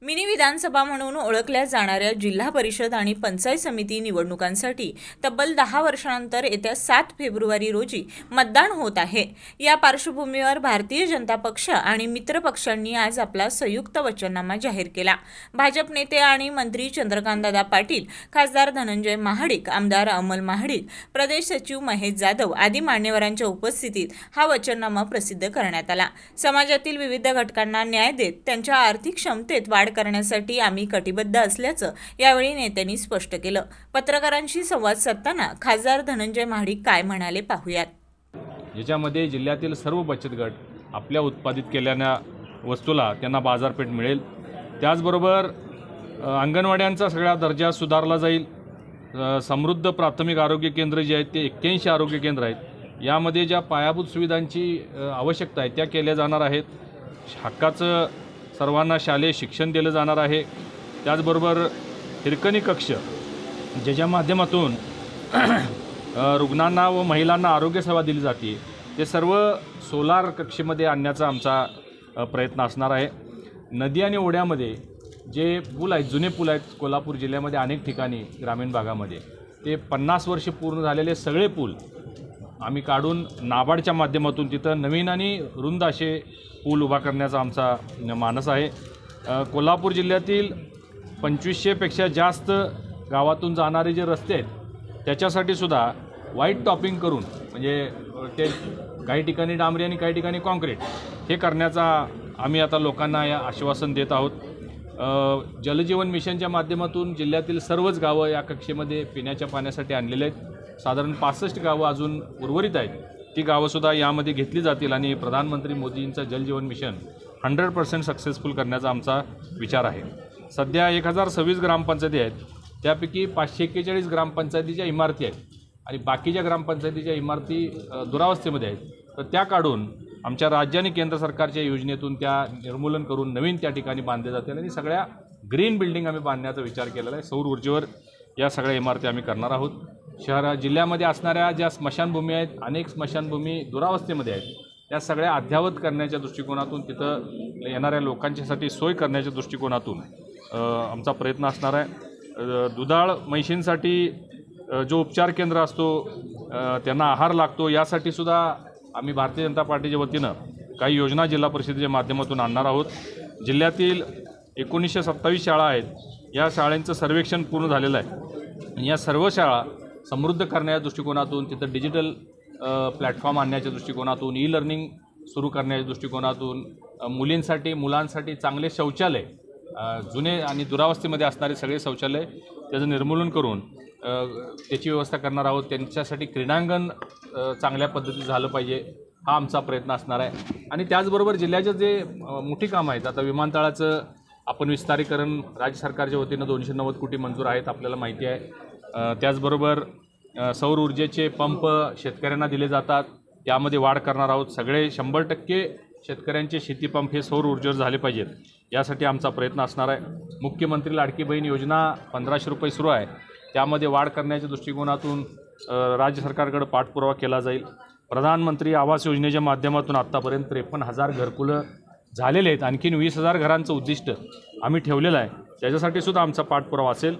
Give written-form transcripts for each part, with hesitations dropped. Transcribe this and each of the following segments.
Mini विधानसभा म्हणून ओळखल्या जाणाऱ्या जिल्हा परिषद आणि पंचायत समिती निवडणुकांसाठी तब्बल 10 वर्षांनंतर येत्या 7 फेब्रुवारी रोजी मतदान होत आहे। या पार्श्वभूमीवर भारतीय जनता पक्ष आणि मित्र पक्षांनी आज आपला संयुक्त वचननामा जाहीर केला। भाजप नेते आणि मंत्री चंद्रकांतदादा पाटील, खासदार धनंजय महाडिक, आमदार अमल महाडिक, प्रदेश सचिव महेश जाधव आदी मान्यवरांच्या उपस्थितीत हा वचननामा प्रसिद्ध करण्यात आला। समाजातील विविध घटकांना न्याय देत त्यांच्या आर्थिक क्षमतेत वाढ करण्यासाठी आम्ही कटिबद्ध असल्याचं यावेळी नेत्यांनी स्पष्ट केलं। पत्रकारांशी संवाद साधताना खासदार धनंजय महाडिक काय म्हणाले पाहूयात। याच्यामध्ये जिल्ह्यातील सर्व बचत गट आपल्या उत्पादित केलेल्या वस्तूला त्यांना बाजारपेठ मिळेल। त्याचबरोबर अंगणवाड्यांचा सगळा दर्जा सुधारला जाईल। समृद्ध प्राथमिक आरोग्य केंद्र जे आहेत ते 81 आरोग्य केंद्र आहेत। यामध्ये ज्या पायाभूत सुविधांची आवश्यकता आहे त्या केल्या जाणार आहेत। हक्काचं सर्वांना शालेय शिक्षण दिलं जाणार आहे। त्याचबरोबर हिरकणी कक्ष ज्याच्या माध्यमातून रुग्णांना व महिलांना आरोग्यसेवा दिली जाते ते सर्व सोलार कक्षेमध्ये आणण्याचा आमचा प्रयत्न असणार आहे। नदी आणि ओढ्यामध्ये जे पूल आहेत, जुने पूल आहेत कोल्हापूर जिल्ह्यामध्ये अनेक ठिकाणी ग्रामीण भागामध्ये, ते 50 वर्ष पूर्ण झालेले सगळे पूल आम्ही काढून नाबार्डच्या माध्यमातून तिथं नवीन आणि रुंद असे पूल उभा करण्याचा आमचा मानस आहे। कोल्हापूर जिल्ह्यातील 2500 पेक्षा जास्त गावातून जाणारे जे रस्ते आहेत त्याच्यासाठी सुद्धा व्हाईट टॉपिंग करून, म्हणजे ते काही ठिकाणी डांबरी आणि काही ठिकाणी कॉन्क्रीट हे करण्याचा आम्ही आता लोकांना या आश्वासन देत आहोत। जलजीवन मिशनच्या माध्यमातून जिल्ह्यातील सर्वच गावं या कक्षेमध्ये पिण्याच्या पाण्यासाठी आणलेले आहेत। साधारण 65 गावं अजून उर्वरित आहेत, ती गावंसुद्धा यामध्ये घेतली जातील आणि प्रधानमंत्री मोदींचं जलजीवन मिशन 100% सक्सेसफुल करण्याचा आमचा विचार आहे। सध्या 1026 ग्रामपंचायती आहेत, त्यापैकी 541 ग्रामपंचायतीच्या इमारती आहेत आणि बाकीच्या ग्रामपंचायतीच्या इमारती दुरावस्थेमध्ये आहेत। तर त्या काढून आमच्या राज्य आणि केंद्र सरकारच्या योजनेतून त्या निर्मूलन करून नवीन त्या ठिकाणी बांधले जातील आणि सगळ्या ग्रीन बिल्डिंग आम्ही बांधण्याचा विचार केलेला आहे। सौर ऊर्जेवर या सगळ्या इमारती आम्ही करणार आहोत। जिल्ह्यामध्ये असणाऱ्या ज्या स्मशानभूमी आहेत, अनेक स्मशानभूमी दुरावस्थेमध्ये आहेत, त्या सगळ्या अद्ययावत करण्याच्या दृष्टिकोनातून, तिथं येणाऱ्या लोकांच्यासाठी सोय करण्याच्या दृष्टिकोनातून आमचा प्रयत्न असणार आहे। दुधाळ म्हैशींसाठी जो उपचार केंद्र असतो, त्यांना आहार लागतो, यासाठी सुद्धा आम्ही भारतीय जनता पार्टीच्या वतीनं काही योजना जिल्हा परिषदेच्या माध्यमातून आणणार आहोत। जिल्ह्यातील 1927 शाळा आहेत, या शाळांचं सर्वेक्षण पूर्ण झालेलं आहे। या सर्व शाळा समृद्ध करण्याच्या दृष्टिकोनातून, तिथं डिजिटल प्लॅटफॉर्म आणण्याच्या दृष्टिकोनातून, ई लर्निंग सुरू करण्याच्या दृष्टिकोनातून, मुलांसाठी चांगले शौचालय, जुने आणि दुरावस्थेमध्ये असणारे सगळे शौचालय त्याचं निर्मूलन करून त्याची व्यवस्था करणार आहोत। त्यांच्यासाठी क्रीडांगण चांगल्या पद्धतीत झालं पाहिजे, हा आमचा प्रयत्न असणार आहे। आणि त्याचबरोबर जिल्ह्याचे जे मोठी कामं आहेत, आता विमानतळाचं आपण विस्तारीकरण राज्य सरकारच्या वतीनं 290 कोटी मंजूर आहेत, आपल्याला माहिती आहे। त्याचबरोबर सौर ऊर्जेचे पंप शेतकऱ्यांना दिले जातात, त्यामध्ये वाढ करणार आहोत। सगळे 100% शेतकऱ्यांचे शेतीपंप हे सौर ऊर्जेवर झाले पाहिजेत, यासाठी आमचा प्रयत्न असणार आहे। मुख्यमंत्री लाडकी बहीण योजना 1500 रुपये सुरू आहे, त्यामध्ये वाढ करण्याच्या दृष्टिकोनातून राज्य सरकारकडे पाठपुरावा केला जाईल। प्रधानमंत्री आवास योजनेच्या माध्यमातून आत्तापर्यंत 53,000 घरकुलं झालेले आहेत, आणखीन 20,000 घरांचं उद्दिष्ट आम्ही ठेवलेलं आहे, त्याच्यासाठी सुद्धा आमचा पाठपुरावा असेल।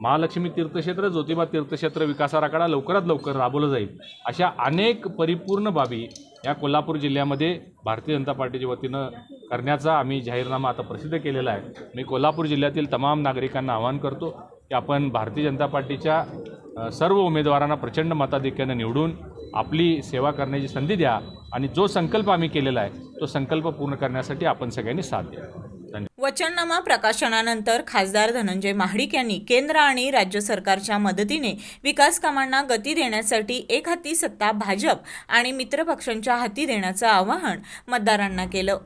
महालक्ष्मी तीर्थक्षेत्र, ज्योतिबा तीर्थक्षेत्र विकास आराखडा लवकरात लवकर राबवलं जाईल, अशा अनेक परिपूर्ण बाबी या कोल्हापूर जिल्ह्यामध्ये भारतीय जनता पार्टीच्या वतीनं करण्याचा आम्ही जाहीरनामा आता प्रसिद्ध केलेला आहे। मी कोल्हापूर जिल्ह्यातील तमाम नागरिकांना आवाहन करतो की आपण भारतीय जनता पार्टीच्या सर्व उमेदवारांना प्रचंड मताधिक्यानं निवडून आपली सेवा करण्याची संधी द्या आणि जो संकल्प आम्ही केलेला आहे तो संकल्प पूर्ण करण्यासाठी आपण सगळ्यांनी साथ द्या। वचननामा प्रकाशनानंतर खासदार धनंजय महाडिक यांनी केंद्र आणि राज्य सरकारच्या मदतीने विकास कामांना गती देण्यासाठी एक हाती सत्ता भाजप आणि मित्र पक्षांच्या हाती देण्याचं आवाहन मतदारांना केलं।